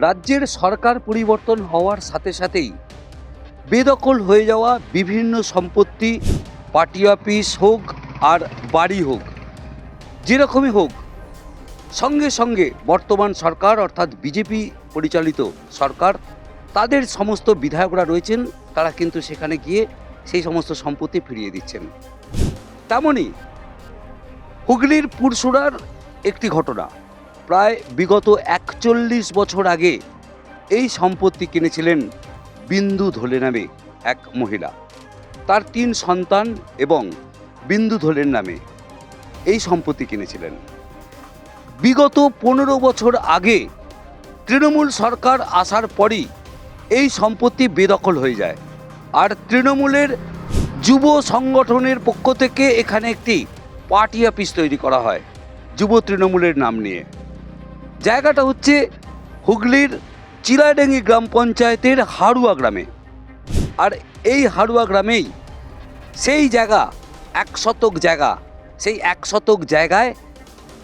রাজ্যের সরকার পরিবর্তন হওয়ার সাথে সাথেই বেদখল হয়ে যাওয়া বিভিন্ন সম্পত্তি, পার্টি অফিস হোক আর বাড়ি হোক, যেরকমই হোক, সঙ্গে সঙ্গে বর্তমান সরকার অর্থাৎ বিজেপি পরিচালিত সরকার, তাদের সমস্ত বিধায়করা রয়েছেন, তারা কিন্তু সেখানে গিয়ে সেই সমস্ত সম্পত্তি ফিরিয়ে দিচ্ছেন। তেমনই হুগলির পুরসুরার একটি ঘটনা। প্রায় বিগত 41 বছর আগে এই সম্পত্তি কিনেছিলেন বিন্দু ধলে নামে এক মহিলা। তার 3 সন্তান এবং বিন্দু ধলের নামে এই সম্পত্তি কিনেছিলেন। বিগত 15 বছর আগে তৃণমূল সরকার আসার পরই এই সম্পত্তি বেদখল হয়ে যায়। আর তৃণমূলের যুব সংগঠনের পক্ষ থেকে এখানে একটি পার্টি অফিস তৈরি করা হয় যুব তৃণমূলের নাম নিয়ে। জায়গাটা হচ্ছে হুগলির চিলাডাঙ্গি গ্রাম পঞ্চায়েতের হাড়ুয়া গ্রামে। আর এই হাড়ুয়া গ্রামেই সেই জায়গা 1 শতক জায়গা, সেই 1 শতক জায়গায়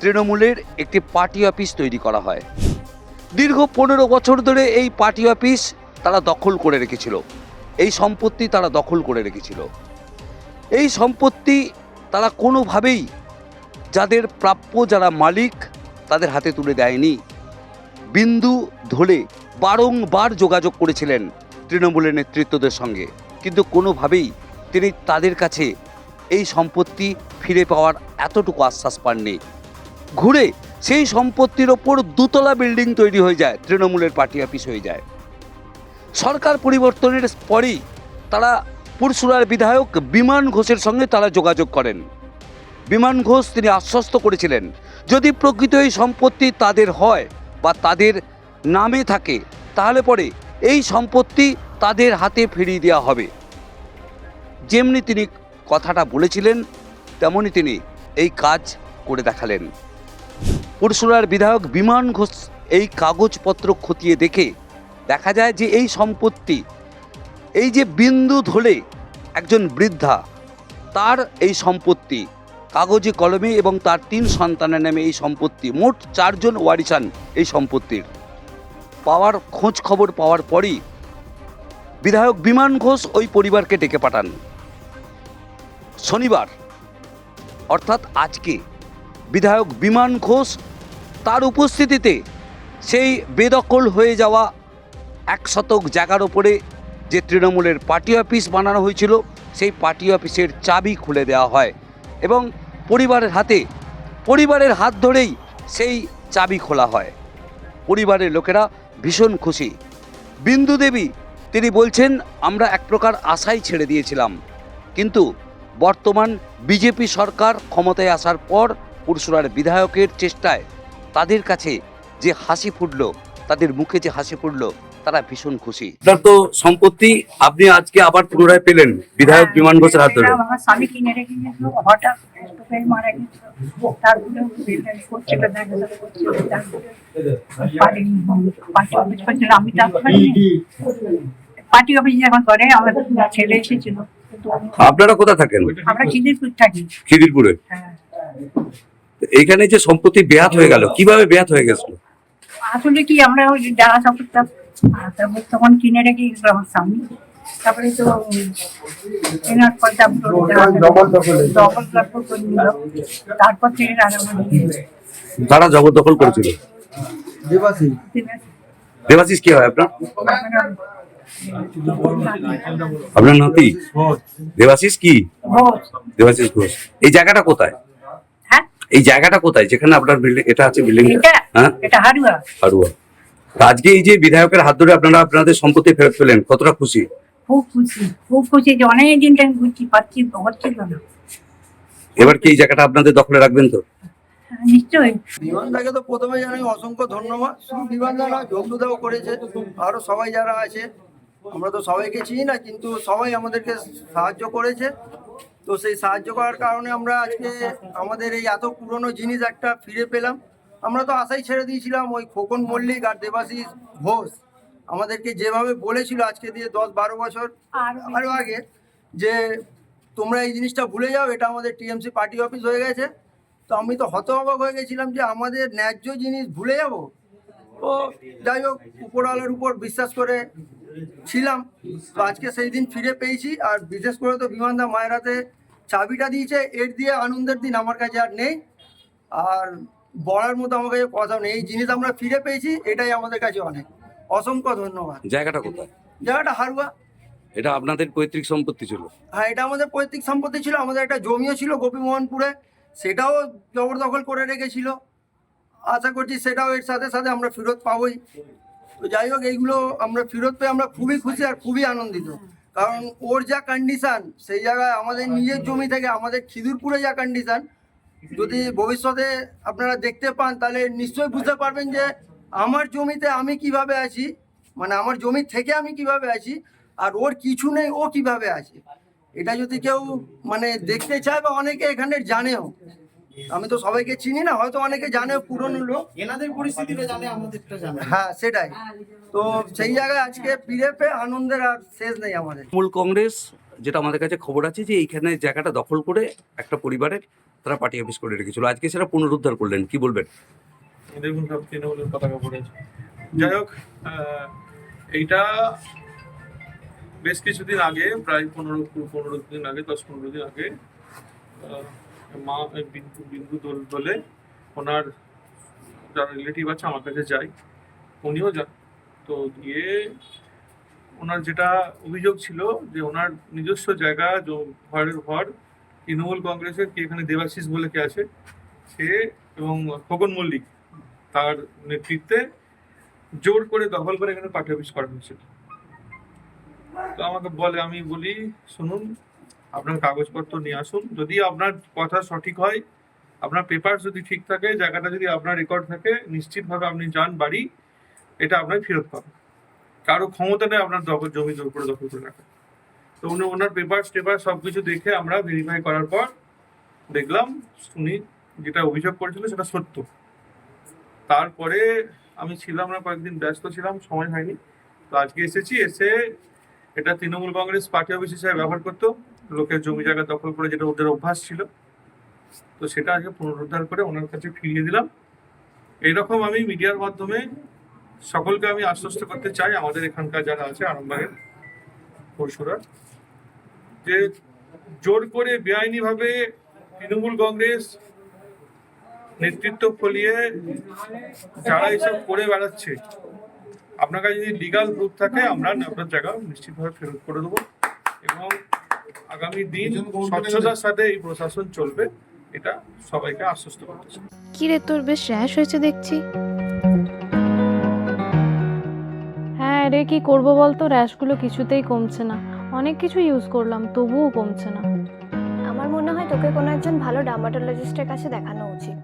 তৃণমূলের একটি পার্টি অফিস তৈরি করা হয়। দীর্ঘ 15 বছর ধরে এই পার্টি অফিস তারা দখল করে রেখেছিল, এই সম্পত্তি তারা দখল করে রেখেছিল। এই সম্পত্তি তারা কোনোভাবেই যাদের প্রাপ্য, যারা মালিক, তাদের হাতে তুলে দেয়নি। বিন্দু ধলে বারংবার যোগাযোগ করেছিলেন তৃণমূলের নেতৃত্বদের সঙ্গে, কিন্তু কোনোভাবেই তিনি তাদের কাছে এই সম্পত্তি ফিরে পাওয়ার এতটুকু আশ্বাস পাননি। ঘুরে সেই সম্পত্তির ওপর 2 তলা বিল্ডিং তৈরি হয়ে যায়, তৃণমূলের পার্টি অফিস হয়ে যায়। সরকার পরিবর্তনের পরই তারা পুরসুরার বিধায়ক বিমান ঘোষের সঙ্গে তারা যোগাযোগ করেন। বিমান ঘোষ তিনি আশ্বস্ত করেছিলেন যদি প্রকৃত এই সম্পত্তি তাদের হয় বা তাদের নামে থাকে, তাহলে পরে এই সম্পত্তি তাদের হাতে ফিরিয়ে দেওয়া হবে। যেমনি তিনি কথাটা বলেছিলেন তেমনি তিনি এই কাজ করে দেখালেন। পুরসুরার বিধায়ক বিমান ঘোষ এই কাগজপত্র খতিয়ে দেখে দেখা যায় যে এই সম্পত্তি, এই যে বিন্দু ধলে একজন বৃদ্ধা, তার এই সম্পত্তি কাগজে কলমে এবং তার 3 সন্তানের নামে এই সম্পত্তি, মোট 4 জন ওয়ারিশান এই সম্পত্তির। পাওয়ার খোঁজ খবর পাওয়ার পরই বিধায়ক বিমান ঘোষ ওই পরিবারকে ডেকে পাঠান। শনিবার অর্থাৎ আজকে বিধায়ক বিমান ঘোষ তার উপস্থিতিতে সেই বেদখল হয়ে যাওয়া 1 শতক জায়গার ওপরে যে তৃণমূলের পার্টি অফিস বানানো হয়েছিল, সেই পার্টি অফিসের চাবি খুলে দেওয়া হয় এবং পরিবারের হাত ধরেই সেই চাবি খোলা হয়। পরিবারের লোকেরা ভীষণ খুশি। বিন্দু দেবী তিনি বলছেন, আমরা এক প্রকার আশাই ছেড়ে দিয়েছিলাম, কিন্তু বর্তমান বিজেপি সরকার ক্ষমতায় আসার পর পুরসুরার বিধায়কের চেষ্টায় তাদের কাছে যে হাসি ফুটল, তাদের মুখে যে হাসি ফুটল, তারা ভীষণ খুশি। তার তো সম্পত্তি আপনি আজকে আবার পুনরায় পেলেন বিধায়ক বিমান ঘোষের হাত ধরে। আমার স্বামী কিনে রেখে গেছিল, হঠাৎ স্ট্রোকে মারা গেছিল। তারপরে করছিল, পার্টি অফিস করছিল, আমি তারপরে পার্টি অফিস যখন করে আমার ছেলে এসেছিল। আপনারা কোথায় থাকেন? আমরা খিদিরপুর থাকি। খিদিরপুরে? হ্যাঁ। এইখানে যে সম্পত্তি বেহাত হয়ে গেল, কিভাবে বেহাত হয়ে গেছিল? আসলে কি আমরা ওই যাওয়া করতাম, তখন কিনে রেখে গেছিল আমার স্বামী। তারপরে তো কেনার পর তারপর থেকে তারা জবরদখল করেছিল। দেবাশিস কি হয় আপনার? আপনার নাতি দেবাশিস কি? দেবাশিস ঘোষ। এই জায়গাটা কোথায়? এই জায়গাটা কোথায় যেখানে আপনার বিল্ডিং এটা আছে? বিল্ডিং এটা হাড়ুয়া। হাড়ুয়া। আজকে এই যে বিধায়কের হাত ধরে আপনারা আপনাদের সম্পত্তি ফেরত পেলেন, কতটা খুশি? খুব খুশি, খুব খুশি যে অনেক দিন টাইম ঘুরছি, পাচ্ছি, হচ্ছিল না। এবার কি এই জায়গাটা আপনাদের দখলে রাখবেন তো? নিশ্চয়ই। বিমানদাকে তো প্রথমে জানাই অসংখ্য ধন্যবাদ। শুধু বিমানদারা যোগদাও করেছে, আরো সবাই যারা আছে, আমরা তো সবাইকে চিনি না, কিন্তু সবাই আমাদেরকে সাহায্য করেছে। তো সেই সাহায্য করার কারণে আমরা আজকে আমাদের এই এত পুরনো জিনিস একটা ফিরে পেলাম। আমরা তো আশাই ছেড়ে দিয়েছিলাম। ওই খোকন মল্লিক আর দেবাশিস ঘোষ আমাদেরকে যেভাবে বলেছিল আজকে দিয়ে 10-12 বছর আরও আগে, যে তোমরা এই জিনিসটা ভুলে যাও, এটা আমাদের টিএমসি পার্টি অফিস হয়ে গেছে। তো আমি তো হতবাক হয়ে গেছিলাম যে আমাদের ন্যায্য জিনিস ভুলে যাব। তো যাই হোক, উপরওয়ালার উপর বিশ্বাস করে ছিলাম, তো আজকে সেই দিন ফিরে পেয়েছি। আর বিশেষ করে তো বিমানদা মায়ের হাতে চাবিটা দিয়েছে, এর দিয়ে আনন্দের দিন আমার কাছে আর নেই। আর বলার মতো আমার কাছে কথা নেই, এই জিনিস আমরা ফিরে পেয়েছি, এটাই আমাদের কাছে অনেক। অসংখ্য ধন্যবাদ। জায়গাটা কোথায়? জায়গাটা হারুয়া। এটা আপনাদের পৈতৃক সম্পত্তি ছিল? হ্যাঁ, এটা আমাদের পৈতৃক সম্পত্তি ছিল। আমাদের একটা জমিও ছিল গোপীমোহনপুরে, সেটাও জবরদখল করে রেখেছিল। আশা করছি সেটাও এর সাথে সাথে আমরা ফেরত পাবোই। তো যাই হোক, এইগুলো আমরা ফেরত পেয়ে আমরা খুবই খুশি আর খুবই আনন্দিত। কারণ ওর যা কন্ডিশন, সেই জায়গায় আমাদের নিজের জমি থেকে আমাদের খিদিরপুরে যা কন্ডিশন, যদি ভবিষ্যতে আপনারা দেখতে পান তাহলে নিশ্চয়ই বুঝতে পারবেন যে আমার জমিতে আমি কিভাবে আছি, মানে আমার জমি থেকে আমি কিভাবে আছি, আর ওর কিছু নেই ও কিভাবে আছে। এটা যদি কেউ মানে দেখতে চায়, বা অনেকে এখানে জানেও, আমি তো সবাইকে চিনি না, হয়তো অনেকে জানে, পুরনো লোক এনাদের পরিস্থিতিটা জানে, আমাদেরটা জানে। হ্যাঁ সেটাই। তো সেই জায়গায় আজকে ফিরে পেয়ে আনন্দের আর শেষ নেই আমাদের। তৃণমূল কংগ্রেস, যেটা আমাদের কাছে খবর আছে যে এইখানে জায়গাটা দখল করে একটা পরিবারের তারা পার্টি অফিস করে রেখেছিল, আজকে সেটা পুনরুদ্ধার করলেন, কি বলবেন? দেখুন, সব তৃণমূলের পতাকা পড়েছে। যাই হোক, এইটা বেশ কিছুদিন আগে, প্রায় 15 দিন আগে, 10-15 দিন আগে, মা বিন্দু দোলে ওনার যারা রিলেটিভ আছে আমার কাছে যায়, উনিও যান। তো গিয়ে ওনার যেটা অভিযোগ ছিল যে ওনার নিজস্ব জায়গা, ঘরের ঘর তৃণমূল কংগ্রেসের কি এখানে দেবাশিস বলে কে আছে, সে এবং খোকন মল্লিক তার নেতৃত্বে জোর করে দখল করে এখানে পার্টি অফিস করা হয়েছিল। তো আমাকে বলে, আমি বলি শুনুন, আপনার কাগজপত্র নিয়ে আসুন, যদি আপনার কথা সঠিক হয়, আপনার পেপার যদি ঠিক থাকে, জায়গাটা যদি আপনার রেকর্ড থাকে, নিশ্চিতভাবে আপনি যান বাড়ি, এটা আপনার ফেরত পাবেন। কারো ক্ষমতা নেই আপনার জমি জোর করে দখল করে রাখা। তো ওনার পেপার সব কিছু দেখে আমরা ভেরিফাই করার পর দেখলাম উনি যেটা অভিযোগ করেছিল সেটা সত্য। তারপরে আমি ছিলাম না, কয়েকদিন ব্যস্ত ছিলাম, সময় হয়নি। তো আজকে এসেছি, এসে এটা তৃণমূল কংগ্রেস পার্টি অফিস হিসেবে ব্যবহার করতো, লোকের জমি জায়গা দখল করে, যেটা ওদের অভ্যাস ছিল। তো সেটা আজকে পুনরুদ্ধার করে ওনার কাছে ফিরিয়ে দিলাম। এইরকম আমি মিডিয়ার মাধ্যমে সকলকে আমি আশ্বস্ত করতে চাই, আমাদের এখানকার যারা আছে আরামবাগের পরশুরা, যে জোর করে বেআইনিভাবে তৃণমূল কংগ্রেস নেতৃত্ব ফলিয়ে যারা এইসব করে বেড়াচ্ছে, আপনার কাছে যদি লিগাল প্রুফ থাকে, আমরা আপনার জায়গা নিশ্চিতভাবে ফেরত করে দেবো, এবং আগামী দিন স্বচ্ছতার সাথে এই প্রশাসন চলবে, এটা সবাইকে আশ্বস্ত করতে চাই। কি রে, তোর বেশ র্যাশ হয়েছে দেখছি। হ্যাঁ রে, কি করবো বলতো, র্যাশগুলো কিছুতেই কমছে না। অনেক কিছু ইউজ করলাম, তবুও কমছে না। আমার মনে হয় তোকে কোনো একজন ভালো ডার্মাটোলজিস্টের কাছে দেখানো উচিত।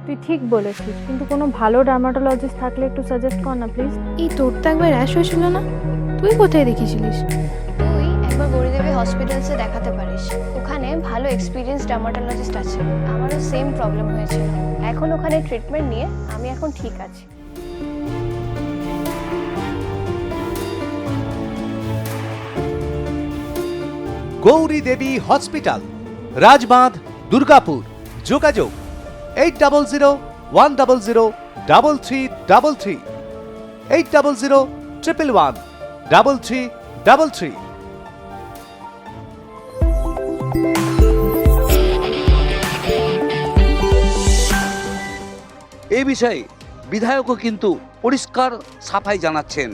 তুই ঠিক বলেছিস, কিন্তু কোনো ভালো ডার্মাটোলজিস্ট থাকলে একটু সাজেস্ট কর না প্লিজ। এই তোর তো একবার র্যাশ হয়েছিল না, তুই কোথায় দেখিয়েছিলিস? তুই একবার গৌরীদেবী হসপিটালসে দেখাতে পারিস, ওখানে ভালো এক্সপিরিয়েন্স ডার্মাটোলজিস্ট আছে। আমারও সেম প্রবলেম হয়েছিল, এখন ওখানে ট্রিটমেন্ট নিয়ে আমি এখন ঠিক আছি। গৌরী দেবী হসপিটাল, রাজবাঁধ, দুর্গাপুর। যোগাযোগ 8001003333, 8001113333। এই বিষয়ে বিধায়কও কিন্তু পরিষ্কার সাফাই জানাচ্ছেন।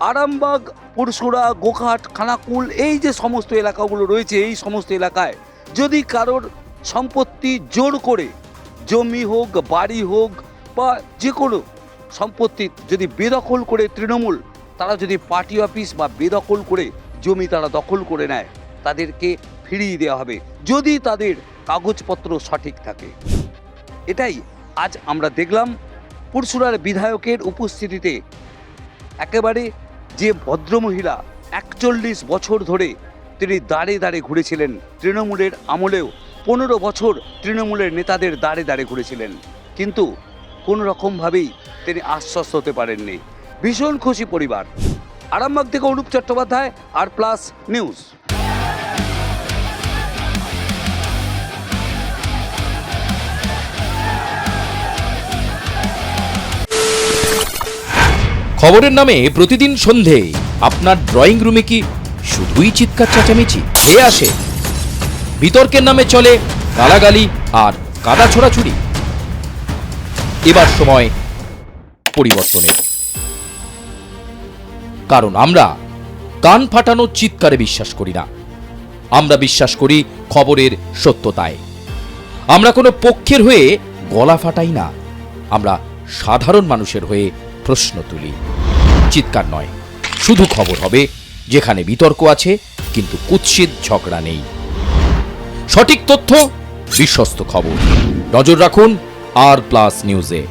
আরামবাগ, পুরসুরা, গোঘাট, খানাকুল, এই যে সমস্ত এলাকাগুলো রয়েছে, এই সমস্ত এলাকায় যদি কারোর সম্পত্তি জোর করে, জমি হোক, বাড়ি হোক, বা যে কোনো সম্পত্তি যদি বেদখল করে তৃণমূল, তারা যদি পার্টি অফিস বা বেদখল করে জমি তারা দখল করে নেয়, তাদেরকে ফিরিয়ে দেওয়া হবে যদি তাদের কাগজপত্র সঠিক থাকে। এটাই আজ আমরা দেখলাম পুরসুরার বিধায়কের উপস্থিতিতে। একেবারে যে ভদ্রমহিলা 41 বছর ধরে তিনি দাঁড়ে দাঁড়ে ঘুরেছিলেন, তৃণমূলের আমলেও 15 বছর তৃণমূলের নেতাদের দাঁড়ে দাঁড়ে ঘুরেছিলেন, কিন্তু কোনো রকমভাবেই তিনি আশ্বস্ত হতে পারেননি। ভীষণ খুশি পরিবার। আরামবাগ থেকে অনুপ চট্টোপাধ্যায়, আর+ নিউজ। খবরের নামে প্রতিদিন সন্ধে আপনার ড্রয়িং রুমে কি শুধুই চিৎকার চেঁচামেচি এ আসে? বিতর্কের নামে চলে গালাগালি আর কাদা ছোড়াছুড়ি। এবার সময় পরিবর্তনের, কারণ আমরা কান ফাটানো চিৎকারে বিশ্বাস করি না। আমরা বিশ্বাস করি খবরের সত্যতায়। আমরা কোনো পক্ষের হয়ে গলা ফাটাই না, আমরা সাধারণ মানুষের হয়ে প্রশ্ন তুলি। চিৎকার নয়, শুধু খবর হবে যেখানে বিতর্ক আছে কিন্তু কুৎসিত ঝগড়া নেই। সঠিক তথ্য, বিশ্বস্ত খবর। নজর রাখুন আর প্লাস নিউজে।